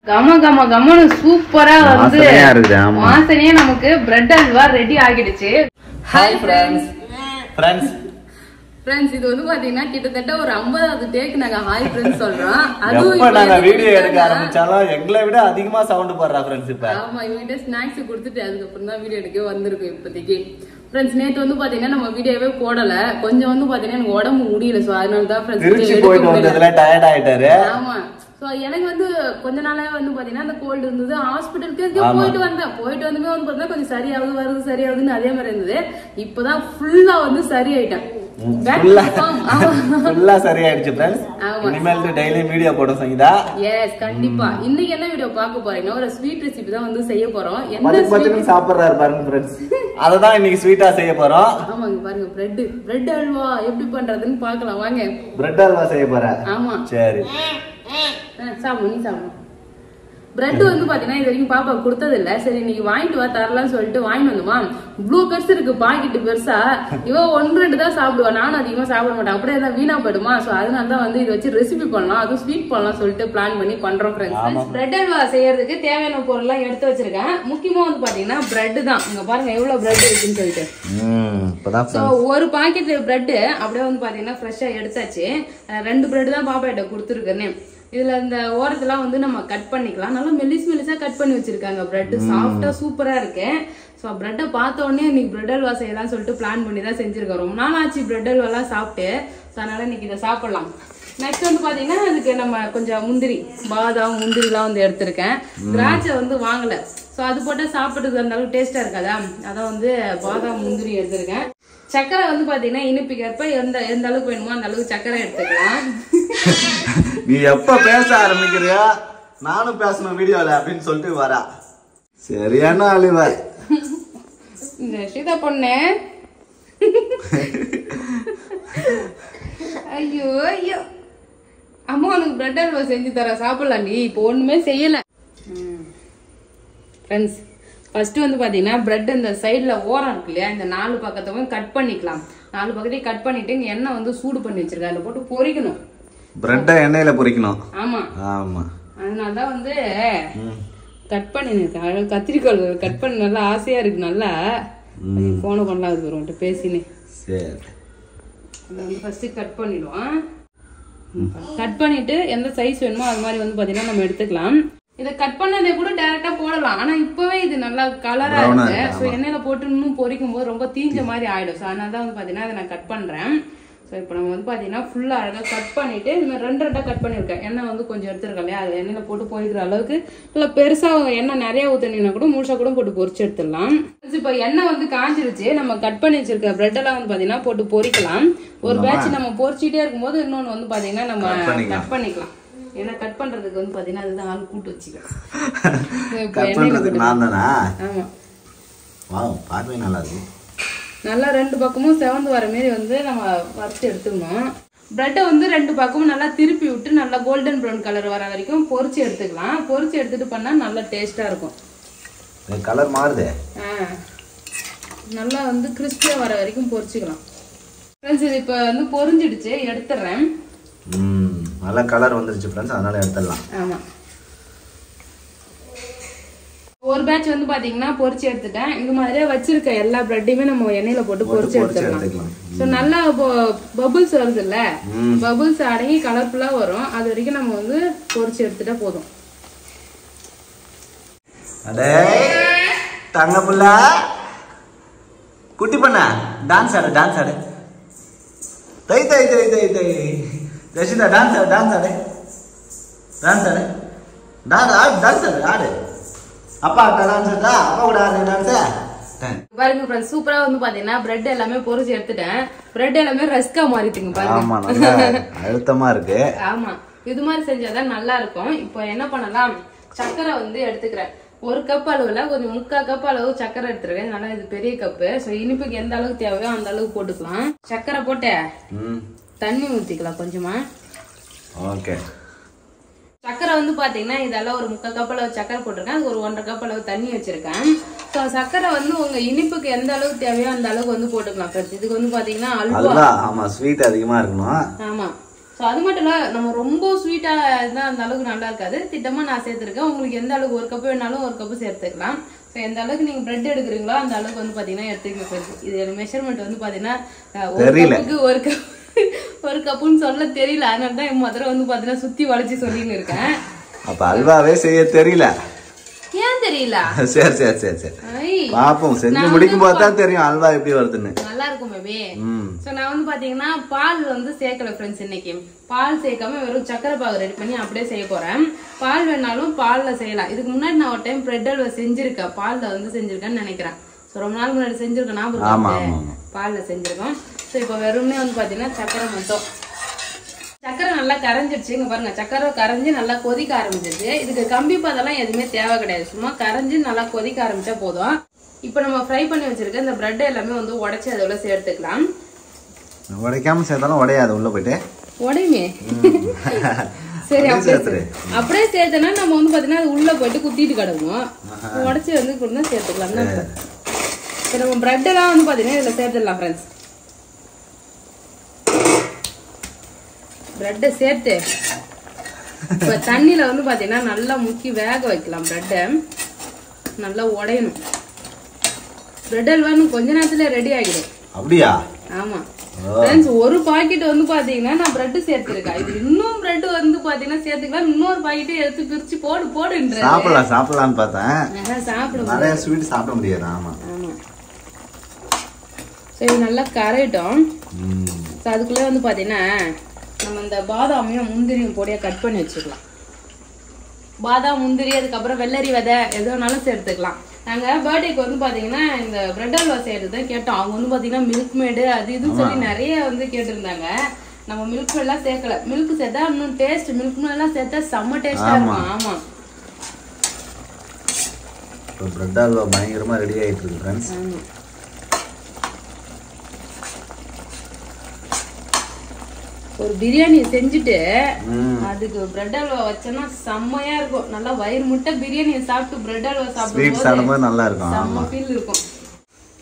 கம கம கமனு சூப்பரா வந்து வாசனையே நமக்கு பிரெட் அல்வா ரெடி ஆகிடுச்சு. Hi friends. இது வந்து பாத்தீங்கன்னா கிட்டத்தட்ட ஒரு 50வது டேக் நாங்க ஹாய் ஃப்ரெண்ட்ஸ் சொல்றோம். அதுவும் நாங்க வீடியோ எடுக்க ஆரம்பிச்சாலும் எங்களை விட அதிகமா சவுண்ட் போடுறா ஃப்ரெண்ட்ஸ். இப்ப ஆமா, இவங்கிட்ட ஸ்நாக்ஸ் கொடுத்துட்டு அதுக்கப்புறம் தான் வீடியோ எடுக்க வந்திருக்கும் இப்போதைக்கு. ஃப்ரெண்ட்ஸ் நேத்து வந்து பாத்தீங்கன்னா நம்ம வீடியோவே போடல, கொஞ்சம் வந்து பாத்தீங்கன்னா எனக்கு உடம்பு முடியல. சோ அதனாலதான் ஃப்ரெண்ட்ஸ் போயிட்டு வந்ததுல டயர்ட் ஆயிட்டாரு. ஆமா, சோ எனக்கு வந்து கொஞ்ச நாளா வந்து பாத்தீங்கன்னா அந்த கோல்டு இருந்தது. ஹாஸ்பிட்டலுக்கு போயிட்டு வந்துமே வந்து பாத்தீங்கன்னா கொஞ்சம் சரியாகுதுன்னு அதே மாதிரி இருந்தது. இப்பதான் ஃபுல்லா வந்து சரியாயிட்டேன். சரியாயிடுச்சு ஃப்ரெண்ட்ஸ். இனிமேல் டெய்லி வீடியோ போட சங்கீதா. எஸ், கண்டிப்பா. இன்னைக்கு என்ன வீடியோ பார்க்க போறீங்கன்னா ஒரு ஸ்வீட் ரெசிபி தான் வந்து செய்ய போறோம். என்ன ஸ்வீட் சாப்பிடுறாரு பாருங்க ஃப்ரெண்ட்ஸ். அததான் இன்னைக்கு ஸ்வீட்டா செய்ய போறோம். ஆமாங்க, பாருங்க பிரெட் அல்வா எப்படி பண்றதுன்னு பார்க்கலாம் வாங்க. பிரெட் அல்வா செய்ய போறேன். ஆமா, சரி சாப்பிடு, நீ சாப்பிடு. பிரெட் வந்து பாத்தீங்கன்னா இது வரைக்கும் பாப்பா கொடுத்தது இல்ல. சரி இன்னைக்கு வாங்கிட்டு வா தரலாம்னு சொல்லிட்டு வாங்கிட்டு வந்துமா. இவ்வளவு பெருசு இருக்கு பாக்கெட்டு பெருசா. இவ 1-2 தான் சாப்பிடுவா, நானும் அதிகமா சாப்பிட மாட்டேன். அப்படியே தான் வீணா போயிடுமா. சோ அதனாலதான் வந்து இதை வச்சு ரெசிபி பண்ணலாம், அதுவும் ஸ்வீட் பண்ணலாம் சொல்லிட்டு பிளான் பண்ணி பண்றோம் ஃப்ரெண்ட்ஸ். பிரெட் அல்வா செய்யறதுக்கு தேவையான பொருள் எல்லாம் எடுத்து வச்சிருக்கேன். முக்கியமா வந்து பாத்தீங்கன்னா பிரெட் தான். இங்க பாருங்க எவ்வளவு பிரெட் இருக்குன்னு சொல்லிட்டு. ஒரு பாக்கெட்ல பிரெட் அப்படியே வந்து பாத்தீங்கன்னா ஃப்ரெஷ்ஷா எடுத்தாச்சு. 2 பிரெட் தான் பாப்பா கிட்ட கொடுத்துருக்கேன்னு. இதுல இந்த ஓரத்தெல்லாம் வந்து நம்ம கட் பண்ணிக்கலாம். நல்லா மெலிசா கட் பண்ணி வச்சிருக்காங்க. பிரெட் சாஃப்டா சூப்பரா இருக்கு. ஸோ பிரெட்டை பார்த்த உடனே இன்னைக்கு பிரெட் அல்வா செய்யலாம் சொல்லிட்டு பிளான் பண்ணி தான் செஞ்சிருக்கோம். ரொம்ப நாள் ஆச்சு பிரெட் அல்வாலாம் சாப்பிட்டு. ஸோ அதனால இன்னைக்கு இதை சாப்பிடலாம். நெக்ஸ்ட் வந்து பாத்தீங்கன்னா அதுக்கு நம்ம கொஞ்சம் பாதாம் முந்திரிலாம் வந்து எடுத்திருக்கேன். திராட்சை வந்து வாங்கல. ஸோ அது போட்டு சாப்பிட்றது அந்த அளவுக்கு டேஸ்டா இருக்காதா, அதான் வந்து பாதாம் முந்திரி எடுத்திருக்கேன். சக்கரை வந்து பாத்தீங்கன்னா இனிப்புக்கேற்ப எந்த அளவுக்கு வேணுமோ அந்த அளவுக்கு சக்கரை எடுத்துக்கலாம். நீ எப்ப பேச ஆரம்பிக்கிறியா நானும் பேசணும் வீடியோல அப்படின்னு சொல்லிட்டு வரா. சரியான அழிவ ரஷிதா பொண்ணு. ஐயோ ஐயோ, அம்மா உனக்கு பிரெட் அல்வா செஞ்சு தர, சாப்பிடலாம். நீ இப்போ ஒண்ணுமே செய்யல ஃப்ரெண்ட்ஸ். ஃபர்ஸ்ட் வந்து பாத்தீங்கன்னா பிரெட் இந்த சைட்ல ஓரம் இருக்கு இல்லையா, இந்த 4 பக்கத்தையும் கட் பண்ணிக்கலாம். 4 பக்கத்தையும் கட் பண்ணிட்டு எண்ணெய் வந்து சூடு பண்ணி வச்சிருக்கேன், அதில் போட்டு பொரிக்கணும். பிரெட்டை எண்ணெயில பொரிக்கணும். ஆமா ஆமா, அதனாலதான் வந்து கட் பண்ணிருக்கேன். கத்திரிக்கோள் கட் பண்ண நல்லா ஆசையா இருக்கு. நல்லா போன பண்ணலாம் அது வரும் பேசினே. சரி, அதை வந்து ஃபர்ஸ்ட் கட் பண்ணிடுவோம். கட் பண்ணிட்டு எந்த சைஸ் வேணுமோ அது மாதிரி வந்து பாத்தீங்கன்னா நம்ம எடுத்துக்கலாம். இதை கட் பண்ணதை கூட டைரக்டா போடலாம். ஆனா இப்பவே இது நல்லா கலரா இருக்கு. ஸோ எண்ணெயில போட்டு இன்னும் பொரிக்கும் போது ரொம்ப தீஞ்ச மாதிரி ஆயிடும். ஸோ அதனாலதான் வந்து பாத்தீங்கன்னா அதை நான் கட் பண்றேன். ஸோ இப்போ நம்ம வந்து பாத்தீங்கன்னா ஃபுல்லா அழகா கட் பண்ணிட்டு இந்த மாதிரி 2 கட் பண்ணிருக்கேன். எண்ணெய் வந்து கொஞ்சம் எடுத்துருக்கேன் இல்லையா, அது எண்ணெயில போட்டு பொரிக்கிற அளவுக்கு இல்ல பெருசா எண்ணெய் நிறைய ஊத்தினா கூட முழுசா கூட போட்டு பொரிச்சு எடுத்துடலாம். இப்போ எண்ணெய் வந்து காஞ்சிருச்சு. நம்ம கட் பண்ணி வச்சிருக்க பிரெட் எல்லாம் வந்து பாத்தீங்கன்னா போட்டு பொரிக்கலாம். ஒரு பேட்ச் நம்ம பொரிச்சிட்டே இருக்கும்போது இன்னொன்னு வந்து பாத்தீங்கன்னா நம்ம கட் பண்ணிக்கலாம். ஏன்னா கட் பண்றதுக்கு வந்து பாத்தீங்கன்னா அதுதான் ஆள் கூட்டு வச்சுக்கலாம். நல்லா 2 பக்கமும் செவந்து வர மாதிரி வந்து நம்ம வறுத்து எடுத்துக்கணும். பிரெட்டை வந்து 2 பக்கமும் நல்லா திருப்பி விட்டு நல்லா கோல்டன் ப்ரௌன் கலர் வர வரைக்கும் பொரிச்சு எடுத்துக்கலாம். பொரிச்சு எடுத்துட்டு பண்ணா நல்லா டேஸ்டா இருக்கும். கலர் மாறுதே, நல்லா வந்து கிறிஸ்பியா வர வரைக்கும் பொரிச்சுக்கலாம். ஃப்ரெண்ட்ஸ் இது இப்போ வந்து பொரிஞ்சிடுச்சு, எடுத்துறேன். நல்ல கலர் வந்துருச்சு ஃப்ரெண்ட்ஸ், அதனால எடுத்துடலாம். ஆமா, ஒரு பேட்ச் வந்து பாத்தீங்கன்னா பொரிச்சு எடுத்துட்டேன். இந்த மாதிரியே வச்சிருக்க எல்லா பிரெட்டையுமே நம்ம எண்ணெயில போட்டு பொரிச்சு எடுத்துக்கலாம். சோ நல்லா பபுள்ஸ் வருது இல்ல, பபுள்ஸ் அடங்கி கலர்ஃபுல்லா வரும். அது வரைக்கும் நம்ம வந்து பொரிச்சு எடுத்துட்டா போதும். அடே தங்க புள்ள குட்டி பண்ண டான்ஸ் ஆடு தை தை தை தை தை ரஷிதா டான்ஸ் ஆடு ஆடு. அப்பா டான்ஸ் அப்பா கூட ஆடு டான்ஸ். பாருங்க ஃப்ரெண்ட்ஸ், சூப்பரா வந்து பாத்தீங்கன்னா பிரெட் எல்லாமே பொரிச்சு எடுத்துட்டேன். பிரெட் எல்லாமே ரஸ்கா மாறிட்டுங்க பாருங்க. ஆமா, நல்லா அழுத்தமா இருக்கு. ஆமா, இது மாதிரி செஞ்சாதான் நல்லா இருக்கும். இப்போ என்ன பண்ணலாம், சக்கரை வந்து எடுத்துக்கிறேன். 1 கப் அளவுல கொஞ்சம் 3/4 கப் அளவு சக்கரை எடுத்துருக்கேன். நல்லா இது பெரிய கப்பு. ஸோ இனிப்புக்கு எந்த அளவுக்கு தேவையோ அந்த அளவுக்கு போட்டுக்கலாம். சக்கரை போட்டு தண்ணி ஊற்றிக்கலாம் கொஞ்சமா. ஓகே. சக்கரை வந்து பாத்தீங்கன்னா இதெல்லாம் ஒரு 3/4 கப் அளவு சக்கரை போட்டிருக்கேன். அது ஒரு 1.5 கப் அளவு தண்ணி வச்சிருக்கேன். ஸோ சக்கரை வந்து உங்க இனிப்புக்கு எந்த அளவுக்கு தேவையோ அந்த அளவுக்கு வந்து போட்டுக்கலாம் ஃப்ரெண்ட்ஸ். இதுக்கு வந்து பாத்தீங்கன்னா அல்வா. ஆமா ஸ்வீட் அதிகமா இருக்கணும். ஆமா. ஸோ அது மட்டும் இல்ல நம்ம ரொம்ப ஸ்வீட்டா இருந்தா அந்த அளவுக்கு நல்லா இருக்காது. திட்டமா நான் சேர்த்திருக்கேன். உங்களுக்கு எந்த அளவுக்கு 1 கப் வேணாலும் 1 கப் சேர்த்துக்கலாம். ஸோ எந்த அளவுக்கு நீங்க பிரெட் எடுக்கிறீங்களோ அந்த அளவுக்கு வந்து பாத்தீங்கன்னா எடுத்துக்கணும் ஃப்ரெண்ட்ஸ். இது மெஷர்மெண்ட் வந்து பாத்தீங்கன்னா 1 கப்புக்கு 1 கப் 1 கப்புன்னு சொல்ல தெரியல. அதனாலதான் முதல்ல வந்து பாத்தீங்கன்னா சுத்தி வளைச்சு சொல்லின்னு இருக்கேன். அப்ப அல்வாவே செய்ய தெரியல. ஏன் தெரியல? சரி சரி சரி சரி பாப்போம். செஞ்சு முடிக்கும் போது தான் தெரியும் அல்வா எப்படி வருதுன்னு. நல்லா இருக்கும் பேபி. சோ நான் வந்து பாத்தீங்கன்னா பால் வந்து சேர்க்கல ஃப்ரெண்ட்ஸ். இன்னைக்கு பால் சேர்க்காம வெறும் சக்கரை பாகு ரெடி பண்ணி அப்படியே செய்ய போறேன். பால் வேணாலும் பால்ல செய்யலாம். இதுக்கு முன்னாடி நான் ஒரு டைம் பிரெட் அல்வா செஞ்சிருக்கேன். பால்ல வந்து செஞ்சிருக்கேன்னு நினைக்கிறேன். சோ ரொம்ப நாள் முன்னாடி செஞ்சிருக்கேன். ஞாபகம் பால்ல செஞ்சிருக்கோம். சோ இப்ப வெறும்னே வந்து பாத்தீங்கன்னா சக்கரை மட்டும். சக்கரை நல்லா கரைஞ்சிருச்சு. இங்க பாருங்க சக்கரை கரைஞ்சி நல்லா கொதிக்க ஆரம்பிச்சிருச்சு. இதுக்கு கம்பி பதெல்லாம் எதுவுமே தேவை கிடையாது. சும்மா கரைஞ்சி நல்லா கொதிக்க ஆரம்பிச்சா போதும். இப்ப நம்ம ஃப்ரை பண்ணி வச்சிருக்க இந்த பிரெட் எல்லாமே வந்து உடைச்சு அதோட சேர்த்துக்கலாம். உடைக்காம சேர்த்தாலும் உடையாது உள்ள போயிட்டு உடையுமே. சரி அப்படியே சேர்த்தனா நம்ம வந்து பாத்தீங்கன்னா அது உள்ள போயிட்டு குத்திட்டு கிடக்கும். உடைச்சு வந்து கொடுத்தா சேர்த்துக்கலாம். நம்ம பிரெட் எல்லாம் வந்து பாத்தீங்கன்னா இதுல சேர்த்துடலாம் ஃப்ரெண்ட்ஸ். பிரெட்டை சேர்த்து இப்ப தண்ணியில வந்து பாத்தீங்கன்னா நல்லா முக்கி வேக வைக்கலாம். பிரெட்டை நல்லா உடையணும். பிரெட் அல்வான்னு கொஞ்ச நேரத்துல ரெடி ஆகிடும். அப்படியா? ஆமா ஃப்ரெண்ட்ஸ். ஒரு பாக்கெட் வந்து பாத்தீங்கன்னா நான் பிரெட் சேர்த்திருக்கேன். இது இன்னும் பிரெட் வந்து பாத்தீங்கன்னா சேர்த்துக்கலாம். இன்னொரு பாக்கெட் எடுத்து பிரிச்சு போடுன்ற சாப்பிடலாம்னு பார்த்தேன். சாப்பிட ஸ்வீட் சாப்பிட முடியாது. ஆமா ஆமா. சரி நல்லா கரையிட்டோம். அதுக்குள்ள வந்து பாத்தீங்கன்னா நம்ம இந்த பாதாமையும் முந்திரியும் பொடியா கட் பண்ணி வச்சுக்கலாம். பாதாம் முந்திரி அதுக்கப்புறம் வெள்ளரி விதை எது வேணாலும் சேர்த்துக்கலாம். நாங்க பர்த்டேக்கு வந்து பாத்தீங்கன்னா இந்த பிரெட் அல்வா செய்யறதுதான் கேட்டோம். அவங்க வந்து பாத்தீங்கன்னா மில்க் மேடு அது இதுன்னு சொல்லி நிறைய வந்து கேட்டிருந்தாங்க. நம்ம மில்க் மேட் எல்லாம் சேர்க்கல. மில்க் சேர்த்தா இன்னும் டேஸ்ட். மில்க் மேட் எல்லாம் சேர்த்தா செம்ம டேஸ்டா இருக்கும். ஆமா பிரெட் அல்வா பயங்கரமா ரெடி ஆயிட்டு இருக்கு ஃப்ரெண்ட்ஸ். ஒரு பிரியாணி செஞ்சுட்டு அதுக்கு பிரெட் அல்வா வச்சோம்னா செம்மையா இருக்கும். நல்லா வயிறு முட்டை பிரியாணியை சாப்பிட்டு பிரெட் அல்வா சாப்பிடும்போது நல்லா இருக்கும். செம்ம ஃபீல் இருக்கும்.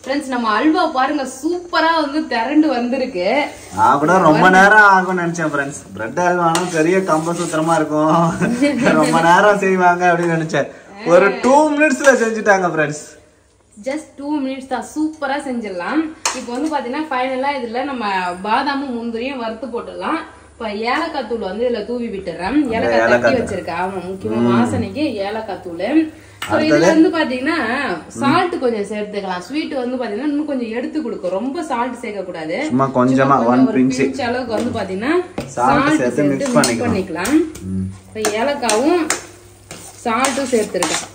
ஃப்ரெண்ட்ஸ் நம்ம அல்வா பாருங்க சூப்பரா வந்து திரண்டு வந்திருக்கு. நான் கூட ரொம்ப நேரம் ஆகும்னு நினைச்சேன் ஃப்ரெண்ட்ஸ். பிரெட் அல்வானும் பெரிய கம்பசூத்திரமா இருக்கும். ரொம்ப நேரம் செய்வாங்க அப்படின்னு நினைச்சேன். ஒரு 2 மினிட்ஸ்ல செஞ்சுட்டாங்க ஃப்ரெண்ட்ஸ். ஜஸ்ட் 2 மினிட்ஸ் தான். சூப்பரா செஞ்சிடலாம். இப்போ வந்து பாத்தீங்கன்னா ஃபைனலா இதுல நம்ம பாதாமும் முந்திரியும் வறுத்து போட்டுடலாம். இப்ப ஏலக்காய் தூள் வந்து இதுல தூவி விட்டுறேன். ஏலக்காய் தட்டி வச்சிருக்கேன். ஆமா முக்கியமா வாசனைக்கு ஏலக்காய் தூள். இதுல வந்து பாத்தீங்கன்னா சால்ட் கொஞ்சம் சேர்த்துக்கலாம். ஸ்வீட் வந்து பாத்தீங்கன்னா இன்னும் கொஞ்சம் எடுத்து கொடுக்கும். ரொம்ப சால்ட் சேர்க்க கூடாது. கொஞ்சமா 1 பிஞ்ச் அளவுக்கு வந்து பாத்தீங்கன்னா சால்ட் சேர்த்து மிக்ஸ் பண்ணிக்கலாம். இப்ப ஏலக்காவும் சால்ட்டும் சேர்த்திருக்கேன்.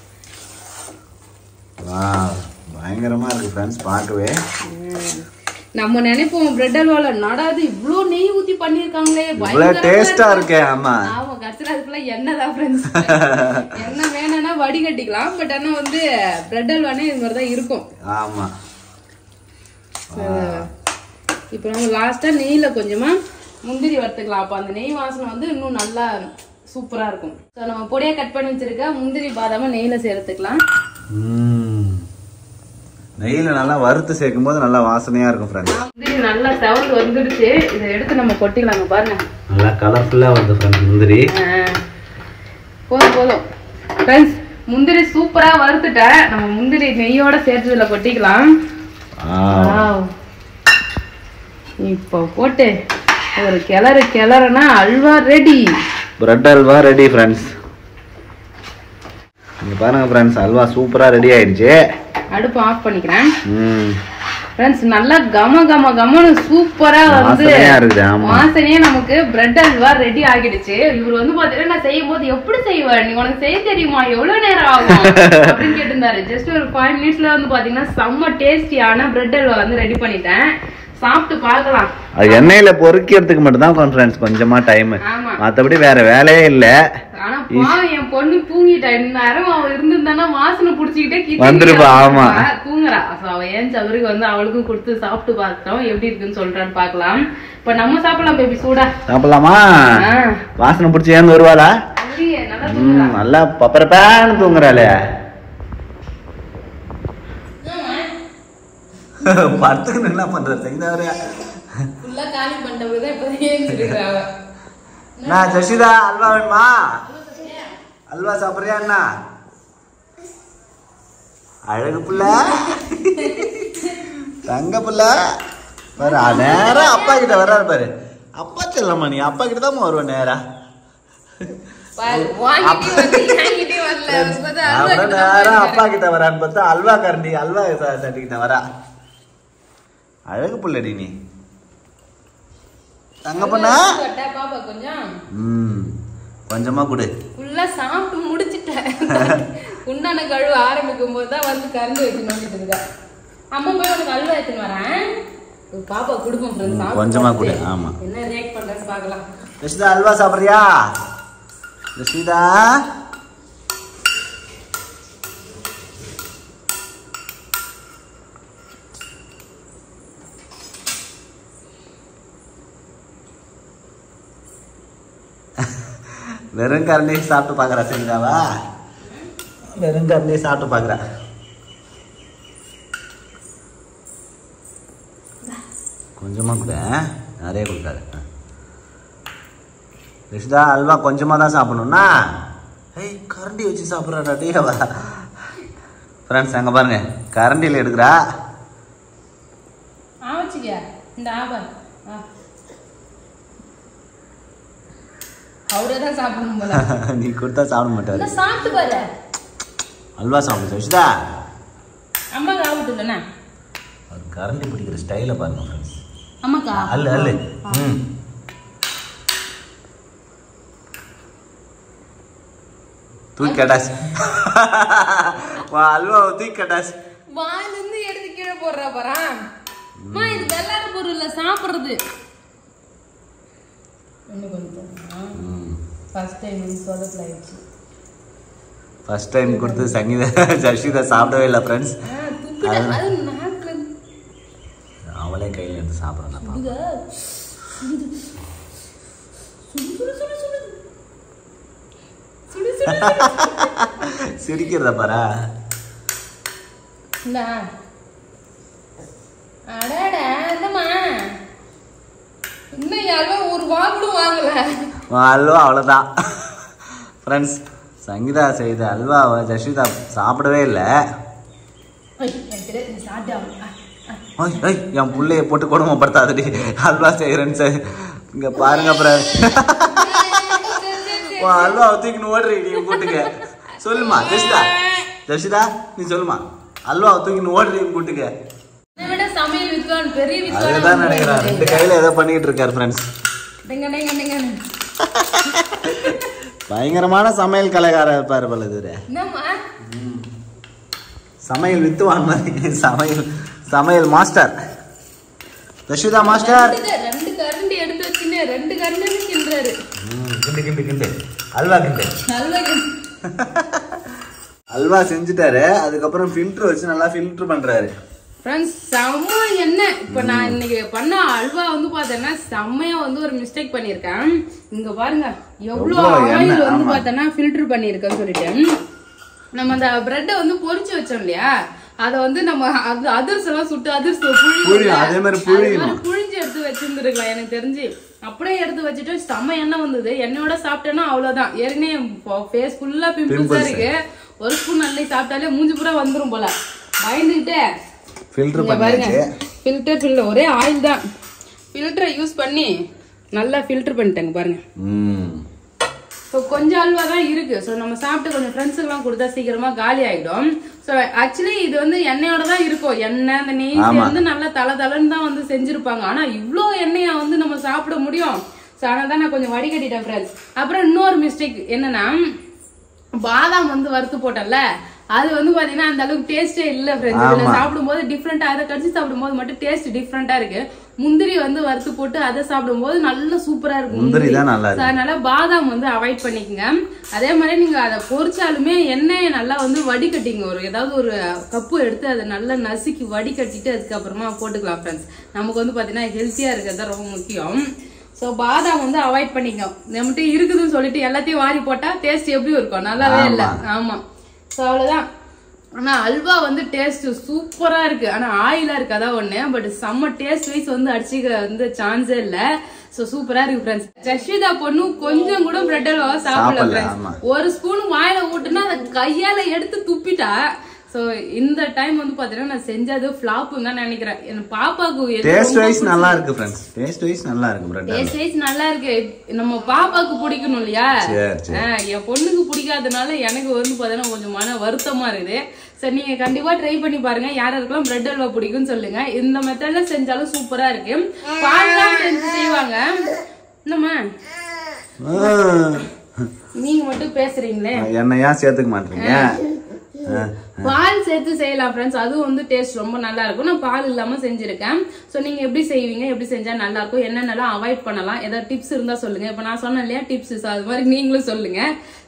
பயங்கரமா இருக்கு ஃப்ரெண்ட்ஸ் பார்க்கவே. நம்ம நினைப்போம் பிரெட் அல்வால நடாது இவ்ளோ நெய் ஊத்தி பண்ணிருக்காங்களே பயங்கர டேஸ்டா இருக்கு. ஆமா ஆமா கடைசில அதுக்குள்ள எண்ணெய் தான் ஃப்ரெண்ட்ஸ். எண்ணெய் வேணும்னா வடிகட்டிக்கலாம். பட் ஆனா வந்து பிரெட் அல்வானே இது மாதிரி தான் இருக்கும். ஆமா. இப்போ நம்ம லாஸ்டா நெய்ல கொஞ்சமா முந்திரி வறுத்துக்கலாம். அப்ப அந்த நெய் வாசனை வந்து இன்னும் நல்லா சூப்பரா இருக்கும். நம்ம பொடியா கட் பண்ணி வச்சிருக்க முந்திரி பாதாம நெய்ல சேர்த்துக்கலாம். நெய்ல நல்லா வறுத்து சேர்க்கும் போது நல்லா வாசனையா இருக்கும் ஃப்ரெண்ட்ஸ். முந்திரி நல்லா செவந்து வந்துடுச்சு. இதை எடுத்து நம்ம கொட்டிக்கலாங்க. பாருங்க நல்லா கலர்ஃபுல்லா வருது ஃப்ரெண்ட்ஸ் முந்திரி. போதும் ஃப்ரெண்ட்ஸ். முந்திரி சூப்பரா வறுத்துட்டேன். நம்ம முந்திரி நெய்யோட சேர்த்து இதுல கொட்டிக்கலாம். இப்போ போட்டு ஒரு கிளறுனா அல்வா ரெடி. பிரெட் அல்வா ரெடி ஃப்ரெண்ட்ஸ். இங்க பாருங்க ஃப்ரெண்ட்ஸ் அல்வா சூப்பரா ரெடி ஆயிடுச்சு. அடுப்பு ஆஃப் பண்ணிக்கிறேன். ஃப்ரெண்ட்ஸ் நல்லா கமன்னு சூப்பரா வந்து வாசனையே நமக்கு பிரெட் அல்வா ரெடி ஆகிடுச்சு. இவர் வந்து பாத்தீங்கன்னா நான் செய்யும் போது எப்படி செய்வ நீ உனக்கு செய்ய தெரியுமா எவ்வளவு நேரம் ஆகும் அப்படின்னு கேட்டிருந்தாரு. ஜஸ்ட் ஒரு 5 மினிட்ஸ்ல வந்து பாத்தீங்கன்னா செம்ம டேஸ்டியான பிரெட் அல்வா வந்து ரெடி பண்ணிட்டேன். சாப்பிட்டு பார்க்கலாம். அது எண்ணெயில பொரிக்கிறதுக்கு மட்டும் தான் ஃப்ரெண்ட்ஸ் கொஞ்சமா டைம். மத்தபடி வேற வேலையே இல்ல. ஆனா பாவம் என் பொண்ணு தூங்கிட்டா. இந்நேரம் அவ இருந்திருந்தானா வாசனை புடிச்சுக்கிட்டே வந்துருப்பா. ஆமா தூங்குறா. அவ ஏன் சவருக்கு வந்து அவளுக்கும் கொடுத்து சாப்பிட்டு பார்த்தோம் எப்படி இருக்குன்னு சொல்றான்னு பாக்கலாம். இப்ப நம்ம சாப்பிடலாம் பேபி. சூடா சாப்பிடலாமா? வாசனை புடிச்சு ஏன் வருவாளா? நல்லா பப்பரப்பான்னு தூங்குறாளே. படுத்துக்கு என்ன பண்றது ஜஷிதா? அல்வா வேணுமா? அல்வா சாப்பிடுறியா? என்ன அழகு புள்ள, தங்க புள்ள பாரு. நேரம் அப்பா கிட்ட வர்றாரு பாரு. அப்பா செல்லம்மா, நீ அப்பா கிட்ட தான் வருவேன் நேரா. நேரம் அப்பா கிட்ட வரான்னு பார்த்தா அல்வா கரண்டி அல்வா தட்டிக்கிட்ட வரா. அழகு புள்ளடி நீ, தங்க பண்ணா. கொஞ்சமா கொடு. ஃபுல்லா சாப்பிட்டு முடிச்சிட்டேன். உண்டான கழுவு ஆரம்பிக்கும் போதுதான் வந்து கரண்ட் வச்சு நோண்டிட்டு இருக்கா. அம்மா போய் உனக்கு அல்வா எடுத்துன்னு வரேன். பாப்பா குடும்பம் கொஞ்சமா கொடு. ஆமா, என்ன ரியாக்ட் பண்றேன்னு பார்க்கலாம். ஜஷிதா அல்வா சாப்பிடுறியா? ஜஷிதா வெறும் கரண்டியை சாப்பிட்டு பாக்குறா. சரிதாவா? வெறும் கரண்டியை சாப்பிட்டு பாக்குறா. கொஞ்சமா கூட, நிறைய கொடுக்காது. ரிஷிதா அல்வா கொஞ்சமா தான் சாப்பிடணும்னா கரண்டி வச்சு சாப்பிட்றா. டீவா ஃப்ரெண்ட்ஸ், அங்க பாருங்க கரண்டியில் எடுக்கிறா. நீ கொடுத்தா சாப்பிட மாட்டாரு. அல்வா சாப்பிடு ரிஷிதா. கரண்டி பிடிக்கிற ஸ்டைல பாருங்க ஃப்ரெண்ட்ஸ். அல்ல அல்ல தூக்கி கட்டாஸ். அல்வா தூக்கி கட்டாஸ். வாயில இருந்து எடுத்து கீழே போடுறா பாரா. அம்மா இது வெள்ளார பொருள்ல சாப்பிடுறது. என்ன பண்ணுறோம்? ஃபர்ஸ்ட் டைம் சொதப்பல ஆயிடுச்சு. ஃபர்ஸ்ட் டைம் கொடுத்து சங்கீதா ஜஷிதா சாப்பிடவே இல்லை ஃப்ரெண்ட்ஸ். அவளே கையில் எடுத்து சாப்பிட்றேன். சிரிக்கிறத பாரா. அல்வா அவ்வளோதான் ஃப்ரெண்ட்ஸ். சங்கீதா செய்த அல்வாவை ஜஷிதா சாப்பிடவே இல்லை. என் பிள்ளைய போட்டு கொடுமைப்படுத்தாதடி. அல்வா செய்யறேன்னு சார் இங்க பாருங்க. அப்புறம் அல்வா தூக்கின்னு ஓடுறீ நீ கூட்டுக்க. சொல்லுமா ஜஷிதா, ஜஷிதா நீ சொல்லுமா. அல்வா தூக்கின்னு ஓடுறீ கூட்டுக்க. அதுதான் நினைக்கிறேன். ரெண்டு கையில ஏதோ பண்ணிட்டு இருக்காரு ஃப்ரெண்ட்ஸ். பயங்கரமான சமையல் கலைக்காரர் இருப்பாரு போல. இது சமையல் வித்துவான் மாதிரி. சமையல் மாஸ்டர் ஜஷிதா மாஸ்டர். ரெண்டு கரண்டி எடுத்து வச்சுன்னு ரெண்டு கரண்டி கிண்டுறாரு. கிண்டு அல்வா கிண்டு. அல்வா செஞ்சுட்டாரு. அதுக்கப்புறம் ஃபில்டர் வச்சு நல்லா ஃபில்டர் பண்றாரு. ஃப்ரெண்ட்ஸ் செம்ம என்ன இப்போ நான் இன்னைக்கு பண்ண அல்வா வந்து பார்த்தேன்னா செம்மையா வந்து ஒரு மிஸ்டேக் பண்ணியிருக்கேன். இங்க பாருங்க எவ்வளோ ஆயில் வந்து பார்த்தேன்னா ஃபில்டர் பண்ணியிருக்கேன்னு சொல்லிட்டு நம்ம அந்த பிரெட்டை வந்து பொரிச்சு வச்சோம் இல்லையா, அதை வந்து நம்ம அதிர்ஸ் எல்லாம் சுட்டு அதிர்ஸ் புழிஞ்சு எடுத்து வச்சிருந்துருக்கலாம். எனக்கு தெரிஞ்சு அப்படியே எடுத்து வச்சுட்டு செம்ம எண்ணெய் வந்தது. எண்ணெயோட சாப்பிட்டேன்னா அவ்வளவுதான். ஏற்கனவே ஃபேஸ் ஃபுல்லா பிம்பிள்ஸா இருக்கு. ஒரு ஸ்பூன் நல்லி சாப்பிட்டாலே மூஞ்சி பூரா வந்துரும் போல. பயந்துகிட்டே ஃபில்டர் ஒரே ஆயில் தான். ஃபில்டரை யூஸ் பண்ணி நல்லா ஃபில்டர் பண்ணிட்டாங்க பாருங்க. ஸோ கொஞ்சம் அல்வா தான் இருக்கு. ஸோ நம்ம சாப்பிட்டு கொஞ்சம் ஃப்ரெண்ட்ஸுக்கெல்லாம் கொடுத்தா சீக்கிரமா காலி ஆகிடும். ஸோ ஆக்சுவலி இது வந்து எண்ணெயோட தான் இருக்கும். எண்ணெய் அந்த நெய் வந்து நல்லா தலன்னு தான் வந்து செஞ்சிருப்பாங்க. ஆனா இவ்வளோ எண்ணெயை வந்து நம்ம சாப்பிட முடியும். ஸோ அதனால தான் நான் கொஞ்சம் வடிகட்டிட்டேன் ஃப்ரெண்ட்ஸ். அப்புறம் இன்னொரு மிஸ்டேக் என்னன்னா, பாதாம் வந்து வறுத்து போட்டல, அது வந்து பாத்தீங்கன்னா அந்த அளவுக்கு டேஸ்டே இல்ல ஃப்ரெண்ட்ஸ். இதுல சாப்பிடும்போது டிஃப்ரெண்டா, அதை கடிச்சு சாப்பிடும்போது மட்டும் டேஸ்ட் டிஃப்ரெண்டா இருக்கு. முந்திரி வந்து வறுத்து போட்டு அதை சாப்பிடும்போது நல்ல சூப்பரா இருக்கும். அதனால பாதாம் வந்து அவாய்ட் பண்ணிக்கங்க. அதே மாதிரி நீங்க அதை பொரிச்சாலுமே எண்ணெயை நல்லா வந்து வடிகட்டிங்க. ஏதாவது ஒரு கப்பு எடுத்து அதை நல்லா நசுக்கி வடிகட்டிட்டு அதுக்கப்புறமா போட்டுக்கலாம் ஃப்ரெண்ட்ஸ். நமக்கு வந்து பாத்தீங்கன்னா ஹெல்த்தியா இருக்கிறது ரொம்ப முக்கியம். சோ பாதாம் வந்து அவாய்ட் பண்ணிக்கோ. நம்மகிட்ட இருக்குதுன்னு சொல்லிட்டு எல்லாத்தையும் வாரி போட்டா டேஸ்ட் எப்படி இருக்கும்? நல்லாவே இல்ல. ஆமா. சோ அவ்வளவுதான். ஆனா அல்வா வந்து டேஸ்ட் சூப்பரா இருக்கு. ஆனா ஆயிலா இருக்கு, அதான் ஒண்ணு. பட் செம்ம டேஸ்ட் வைஸ் வந்து அடிச்சுக்க வந்து சான்ஸே இல்ல. சோ சூப்பரா இருக்கு ஃப்ரெண்ட்ஸ். ஜஸ்விதா பொண்ணு கொஞ்சம் கூட பிரெட் அல்வா சாப்பிடல ஃப்ரெண்ட்ஸ். ஒரு ஸ்பூன் வாயில ஊட்டுனா அதை கையால எடுத்து துப்பிட்டா. சோ இந்த டைம் வந்து பாத்தீங்கன்னா நான் செஞ்சது ஃபிளாப்புன்னு தான் நினைக்கிறேன். என் பாப்பாக்கு டேஸ்ட் வைஸ் நல்லா இருக்கு ஃப்ரெண்ட்ஸ். டேஸ்ட் வைஸ் நல்லா இருக்கு பிரெட். டேஸ்ட் வைஸ் நல்லா இருக்கு. நம்ம பாப்பாக்கு பிடிக்கணும் இல்லையா? என் பொண்ணுக்கு பிடிக்காதனால எனக்கு வந்து பாத்தீங்கன்னா கொஞ்சம் மன வருத்தமா இருக்குது. சரி, நீங்க கண்டிப்பா ட்ரை பண்ணி பாருங்க. யாருக்கெல்லாம் பிரெட் அல்வா பிடிக்கும்னு சொல்லுங்க. இந்த மெத்தட்ல செஞ்சாலும் சூப்பரா இருக்கு. பால்லாம் செஞ்சு செய்வாங்க. என்னம்மா நீங்க மட்டும் பேசுறீங்களே, என்ன ஏன் சேர்த்துக்க மாட்டீங்க? பால் சேர்த்து செய்யலாம் ஃப்ரெண்ட்ஸ். அதுவும் வந்து டேஸ்ட் ரொம்ப நல்லா இருக்கும். நான் பால் இல்லாம செஞ்சிருக்கேன். சோ நீங்க எப்படி செய்வீங்க, எப்படி செஞ்சா நல்லா இருக்கும், என்னென்னலாம் அவாய்ட் பண்ணலாம், ஏதாவது டிப்ஸ் இருந்தா சொல்லுங்க. இப்ப நான் சொன்னேன் இல்லையா டிப்ஸ், அது மாதிரி நீங்களும் சொல்லுங்க.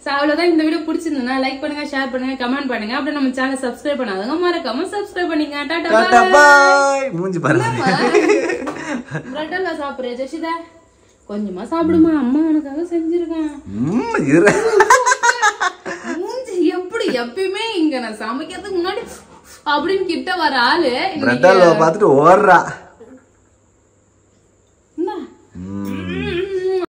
சோ அவ்வளவுதான். இந்த வீடியோ பிடிச்சிருந்தா லைக் பண்ணுங்க, ஷேர் பண்ணுங்க, கமெண்ட் பண்ணுங்க. அப்படியே நம்ம சேனல் சப்ஸ்கிரைப் பண்ணாதவங்க மறக்காம சப்ஸ்கிரைப் பண்ணிங்க. டாடா பாய். மூஞ்சி பாருங்க. பிரெட் அல்வா சாப்பிடுற ஜெஷிதா, கொஞ்சமா சாப்பிடுமா, அம்மா உனக்காக செஞ்சிருக்கேன். எப்படி எப்பயுமே இங்க நான் சமைக்கிறதுக்கு முன்னாடி அப்படின்னு கிட்ட வர ஆளு பிரெட் அல்வா பார்த்துட்டு ஓடுறா.